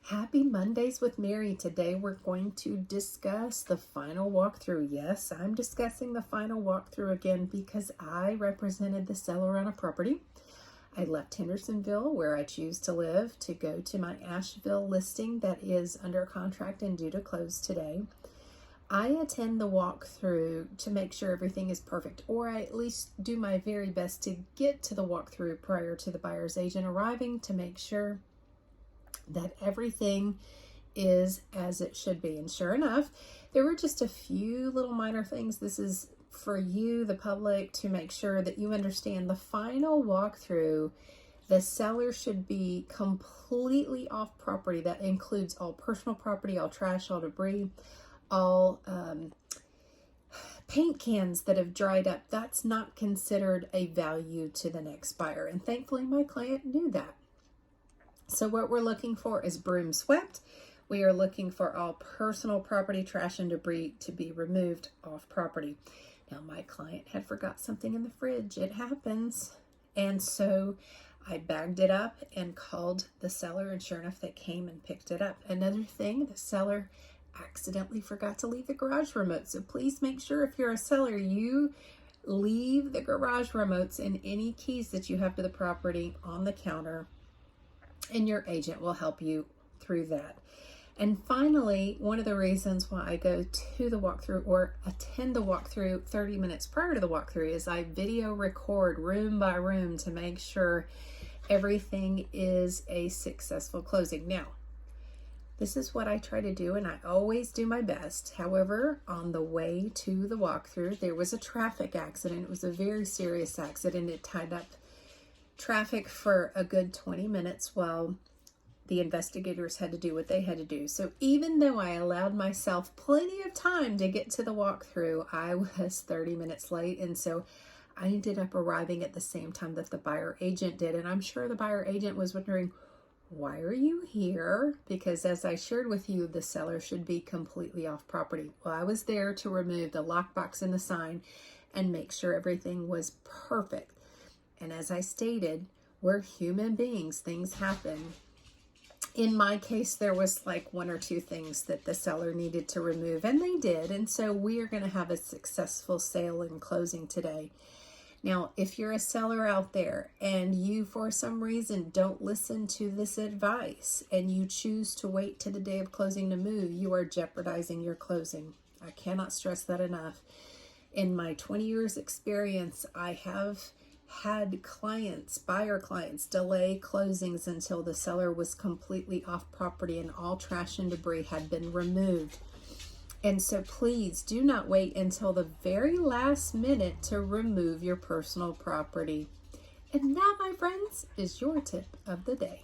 Happy Mondays with Mary. Today we're going to discuss the final walkthrough. Yes, I'm discussing the final walkthrough again because I represented the seller on a property. I left Hendersonville, where I choose to live, to go to my Asheville listing that is under contract and due to close today. I attend the walkthrough to make sure everything is perfect, or I at least do my very best to get to the walkthrough prior to the buyer's agent arriving to make sure that everything is as it should be. And sure enough, there were just a few little minor things. This is for you, the public, to make sure that you understand the final walkthrough. The seller should be completely off property. That includes all personal property, all trash, all debris, all paint cans that have dried up. That's not considered a value to the next buyer. And thankfully, my client knew that. So what we're looking for is broom swept. We are looking for all personal property, trash, and debris to be removed off property. Now, my client had forgot something in the fridge. It happens. And so I bagged it up and called the seller, and sure enough, they came and picked it up. Another thing, the seller accidentally forgot to leave the garage remote. So please make sure, if you're a seller, you leave the garage remotes and any keys that you have to the property on the counter, and your agent will help you through that. And finally, one of the reasons why I go to the walkthrough or attend the walkthrough 30 minutes prior to the walkthrough is I video record room by room to make sure everything is a successful closing. Now, this is what I try to do, and I always do my best. However, on the way to the walkthrough, there was a traffic accident. It was a very serious accident. It tied up traffic for a good 20 minutes while the investigators had to do what they had to do. So even though I allowed myself plenty of time to get to the walkthrough, I was 30 minutes late. And so I ended up arriving at the same time that the buyer agent did. And I'm sure the buyer agent was wondering, why are you here? Because as I shared with you, the seller should be completely off property. Well, I was there to remove the lockbox and the sign and make sure everything was perfect. And as I stated, we're human beings. Things happen. In my case, there was like one or two things that the seller needed to remove, and they did. And so we are going to have a successful sale and closing today. Now, if you're a seller out there and you, for some reason, don't listen to this advice and you choose to wait to the day of closing to move, you are jeopardizing your closing. I cannot stress that enough. In my 20 years experience, I have had buyer clients, delay closings until the seller was completely off property and all trash and debris had been removed. And so please do not wait until the very last minute to remove your personal property. And that, my friends, is your tip of the day.